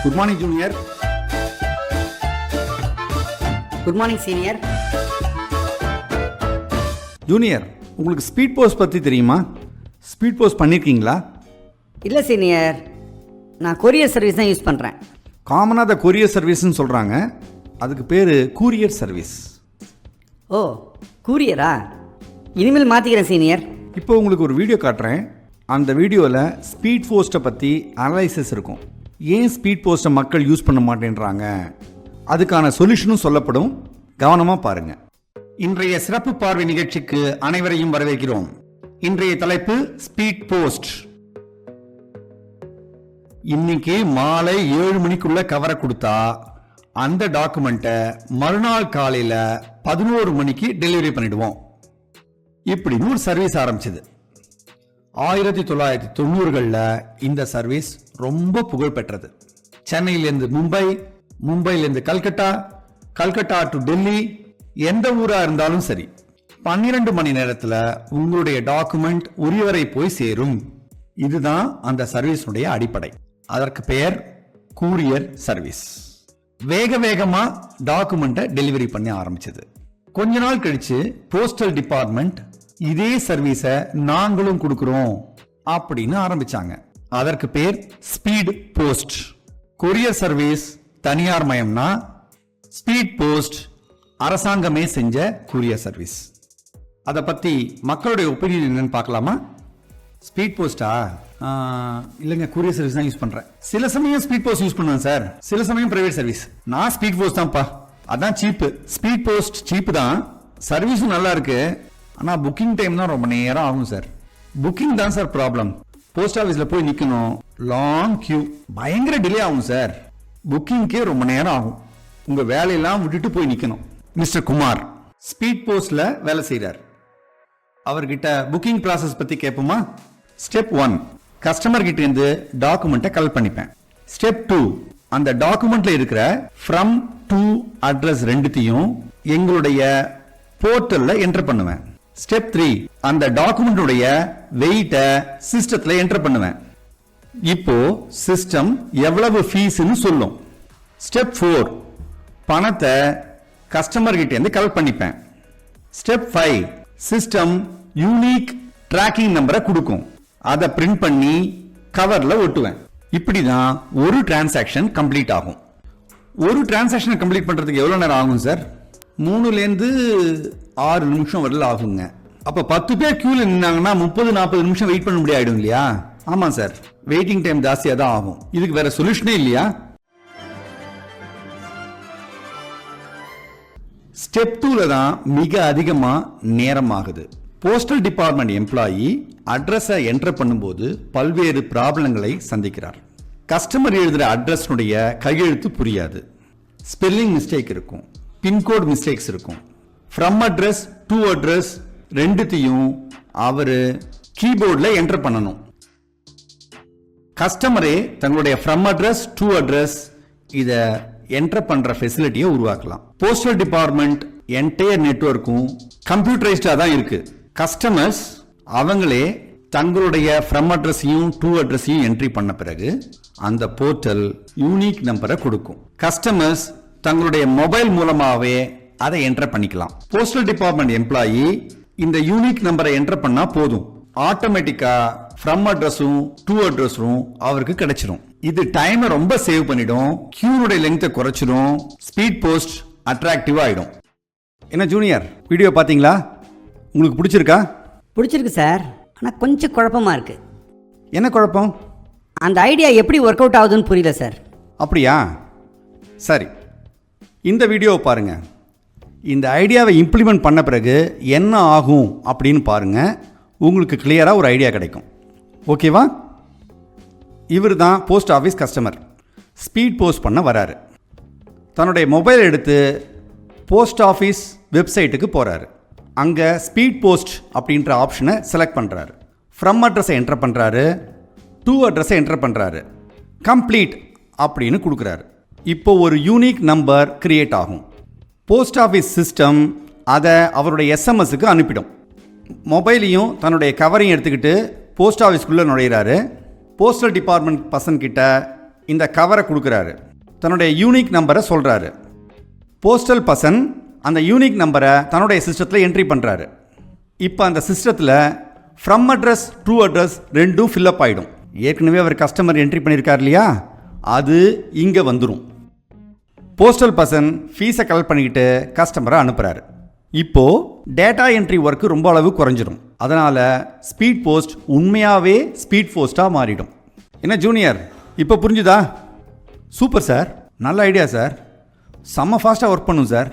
Good morning junior. Good morning senior. Junior, உங்களுக்கு speed post பற்றி தெரியுமா? ஸ்பீட் போஸ்ட் பண்ணியிருக்கீங்களா? இல்லை சீனியர், நான் கொரியர் சர்வீஸ் தான் யூஸ் பண்ணுறேன். காமனாக அதை கொரியர் சர்வீஸ்ன்னு சொல்கிறாங்க. அதுக்கு பேர் கூரியர் சர்வீஸ். ஓ, கூரியரா? இனிமேல் மாற்றிக்கிறேன் சீனியர். இப்போ உங்களுக்கு ஒரு வீடியோ காட்டுறேன். அந்த வீடியோவில் ஸ்பீட் போஸ்ட்டை பற்றி அனலைசிஸ் இருக்கும். ஏன் ஸ்பீட் போஸ்ட்டை மக்கள் யூஸ் பண்ண மாட்டேன்றாங்க, அதுக்கான சொல்யூஷனும் சொல்லப்படும். கவனமாக பாருங்கள். இன்றைய சிறப்பு பார்வை நிகழ்ச்சிக்கு அனைவரையும் வரவேற்கிறோம். இன்றைய தலைப்பு ஸ்பீட் போஸ்ட். இன்னைக்கு மாலை 7 மணிக்குள்ள கவரை கொடுத்தா அந்த டாக்குமெண்ட்டை மறுநாள் காலையில் 11 மணிக்கு டெலிவரி பண்ணிடுவோம். இப்படின்னு ஒரு சர்வீஸ் ஆரம்பிச்சது. 1990களில் இந்த சர்வீஸ் ரொம்ப புகழ் பெற்றது. சென்னையிலேருந்து மும்பை, மும்பையிலேருந்து கல்கட்டா, கல்கட்டா டு டெல்லி, எந்த ஊராக இருந்தாலும் சரி 12 மணி நேரத்தில் உங்களுடைய டாக்குமெண்ட் உரியவரை போய் சேரும். இதுதான் அந்த சர்வீஸுடைய அடிப்படை. அதற்கு பெயர் கூரியர் சர்வீஸ். வேக வேகமா டாக்குமெண்ட்டை டெலிவரி பண்ண ஆரம்பிச்சது. கொஞ்ச நாள் கழிச்சு போஸ்டல் டிபார்ட்மெண்ட் இதே சர்வீஸை நாங்களும் கொடுக்கிறோம் அப்படின்னு ஆரம்பிச்சாங்க. அதற்கு பேர் ஸ்பீட் போஸ்ட். கொரியர் சர்வீஸ் தனியார் மயம்னா, ஸ்பீட் போஸ்ட் அரசாங்கமே செஞ்ச கூரியர் சர்வீஸ். அதை பத்தி மக்களுடைய ஒப்பீனியன் என்னன்னு பார்க்கலாமா? ஸ்பீட் போஸ்டா? இல்லைங்க, கூரியர் சர்வீஸ் தான் யூஸ் பண்றேன். சில சமயம் ஸ்பீட் போஸ்ட் யூஸ் பண்ணுவேன் சார், சில சமயம் பிரைவேட் சர்வீஸ். நான் ஸ்பீட் போஸ்ட் தான்ப்பா, அதான் சீப்பு. ஸ்பீட் போஸ்ட் சீப்பு தான், சர்வீஸும் நல்லா இருக்கு. ஆனால் புக்கிங் டைம் தான் ரொம்ப நேரம் ஆகும் சார். புக்கிங் தான் சார் ப்ராப்ளம். போஸ்ட் ஆஃபீஸில் போய் நிற்கணும், லாங் கியூ, பயங்கர டிலே ஆகும் சார். புக்கிங்க்கே ரொம்ப நேரம் ஆகும். உங்கள் வேலையெல்லாம் விட்டுட்டு போய் நிற்கணும். மிஸ்டர் குமார் ஸ்பீட் போஸ்ட்ல வேலை செய்கிறார். அவர்கிட்ட புக்கிங் ப்ராசஸ் பற்றி கேட்போமா? ஸ்டெப் 1, கஸ்டமர் கிட்ட இருந்து டாக்குமெண்ட்டை கலெக்ட் பண்ணிப்பேன். ஸ்டெப் 2, அந்த டாக்குமெண்ட்ல இருக்கிற ஃப்ரம் டு அட்ரஸ் ரெண்டுத்தையும் எங்களுடைய போர்ட்டல்ல என்டர் பண்ணுவேன். ஸ்டெப் 3, அந்த டாக்குமெண்ட்டுடைய வெயிட்டை சிஸ்டத்துல என்டர் பண்ணுவேன். இப்போ சிஸ்டம் எவ்வளவு ஃபீஸ்னு சொல்லும். ஸ்டெப் 4, பணத்தை கஸ்டமர் கிட்ட இருந்து கலெக்ட் பண்ணிப்பேன். ஸ்டெப் 5, சிஸ்டம் யூனிக் ட்ராக்கிங் நம்பரை கொடுக்கும். அதை பிரிண்ட் பண்ணி கவர்ல ஒட்டுவேன். இப்படிதான் ஒரு டிரான்சாக்ஷன் கம்ப்ளீட் ஆகும். ஒரு டிரான்சாக்ஷன் கம்ப்ளீட் பண்றதுக்கு எவ்வளவு நேரம் ஆகும் சார்? 3லேருந்து 6 நிமிஷம் வரல ஆகுங்க. அப்ப 10 பேர் கியூல நின்னாங்கன்னா 30-40 நிமிஷம் வெயிட் பண்ண முடியாது ஆயிடும் இல்லையா? ஆமா சார், வெயிட்டிங் டைம் ஜாஸ்தியா தான் ஆகும். இதுக்கு வேற சொல்யூஷனே இல்லையா? ஸ்டெப் 2ல தான் மிக அதிகமா நேரம் ஆகுது. போஸ்டல் டிபார்ட்மெண்ட் எம்ப்ளாயி அட்ரஸை என்டர் பண்ணும்போது பல்வேறு ப்ராப்ளங்களை சந்திக்கிறார். கஸ்டமர் எழுதுற அட்ரஸ்னுடைய கையெழுத்து புரியாது, ஸ்பெல்லிங் மிஸ்டேக் இருக்கும், பின்கோட் மிஸ்டேக்ஸ் இருக்கும். ஃப்ரம் அட்ரஸ் டு அட்ரஸ் ரெண்டுத்தையும் அவரு கீபோர்ட்ல என்டர் பண்ணணும். கஸ்டமரே தங்களுடைய ஃப்ரம் அட்ரஸ் டு அட்ரஸ் இதை என்டர் பண்ற ஃபெசிலிட்டியை உருவாக்கலாம். போஸ்டல் டிபார்ட்மெண்ட் என்டையர் நெட்வொர்க்கும் கம்ப்யூட்டரைஸ்டா தான் இருக்கு. கஸ்டமர்ஸ் அவங்களே தங்களுடைய ஃப்ரம் அட்ரஸையும் டு அட்ரஸையும் என்ட்ரி பண்ண பிறகு அந்த போர்ட்டல் யூனிக் நம்பரை கொடுக்கும். கஸ்டமர்ஸ் தங்களுடைய மொபைல் மூலமாவே அதை என்டர் பண்ணிக்கலாம். போஸ்டல் டிபார்ட்மெண்ட் எம்ப்ளாயி இந்த யூனிக் நம்பரை என்டர் பண்ணா போதும், ஆட்டோமேட்டிக்கா ஃப்ரம் அட்ரஸும் டு அட்ரஸும் அவருக்கு கிடைச்சிடும். இது டைமை ரொம்ப சேவ் பண்ணிடும், கியூனுடைய லெங்த்தை குறைச்சிடும், ஸ்பீட் போஸ்ட் அட்ராக்டிவா ஆயிடும். என்ன ஜூனியர், வீடியோ பாத்தீங்களா? உங்களுக்கு பிடிச்சிருக்கா? பிடிச்சிருக்கு சார், ஆனால் கொஞ்சம் குழப்பமாக இருக்குது. என்ன குழப்பம்? அந்த ஐடியா எப்படி ஒர்க் அவுட் ஆகுதுன்னு புரியல சார். அப்படியா? சரி, இந்த வீடியோவை பாருங்க. இந்த ஐடியாவை இம்ப்ளிமெண்ட் பண்ண பிறகு என்ன ஆகும் அப்படின்னு பாருங்க. உங்களுக்கு கிளியராக ஒரு ஐடியா கிடைக்கும். ஓகேவா? இவர் தான் post office customer, speed post பண்ண வராரு. தன்னுடைய மொபைல் எடுத்து போஸ்ட் ஆஃபீஸ் வெப்சைட்டுக்கு போகிறாரு. அங்கே ஸ்பீட் போஸ்ட் அப்படின்ற ஆப்ஷனை செலக்ட் பண்ணுறாரு. ஃப்ரம் அட்ரஸை என்டர் பண்ணுறாரு, டு அட்ரஸை என்டர் பண்ணுறாரு, கம்ப்ளீட் அப்படின்னு கொடுக்குறாரு. இப்போ ஒரு யூனிக் நம்பர் கிரியேட் ஆகும். போஸ்ட் ஆஃபீஸ் சிஸ்டம் அதை அவருடைய எஸ்எம்எஸ்க்கு அனுப்பிடும். மொபைலையும் தன்னுடைய கவரையும் எடுத்துக்கிட்டு போஸ்ட் ஆஃபீஸ்க்குள்ளே நுழையிறாரு. போஸ்டல் டிபார்ட்மெண்ட் பர்சன் கிட்ட இந்த கவரை கொடுக்குறாரு. தன்னுடைய யூனிக் நம்பரை சொல்கிறாரு. போஸ்டல் பர்சன் அந்த யூனிக் நம்பரை தன்னுடைய சிஸ்டத்தில் என்ட்ரி பண்ணுறாரு. இப்போ அந்த சிஸ்டத்தில் ஃப்ரம் அட்ரஸ் ட்ரூ அட்ரஸ் ரெண்டும் ஃபில்லப் ஆகிடும். ஏற்கனவே அவர் கஸ்டமர் என்ட்ரி பண்ணியிருக்கார் இல்லையா, அது இங்கே வந்துடும். போஸ்டல் பர்சன் ஃபீஸை கலெக்ட் பண்ணிக்கிட்டு கஸ்டமரை அனுப்புகிறாரு. இப்போது டேட்டா என்ட்ரி ஒர்க்கு ரொம்ப அளவு குறைஞ்சிடும். அதனால் ஸ்பீட் போஸ்ட் உண்மையாகவே ஸ்பீட் போஸ்ட்டாக மாறிடும். என்ன ஜூனியர், இப்போ புரிஞ்சுதா? சூப்பர் சார், நல்ல ஐடியா சார், செம்ம ஃபாஸ்ட்டாக ஒர்க் பண்ணும் சார்.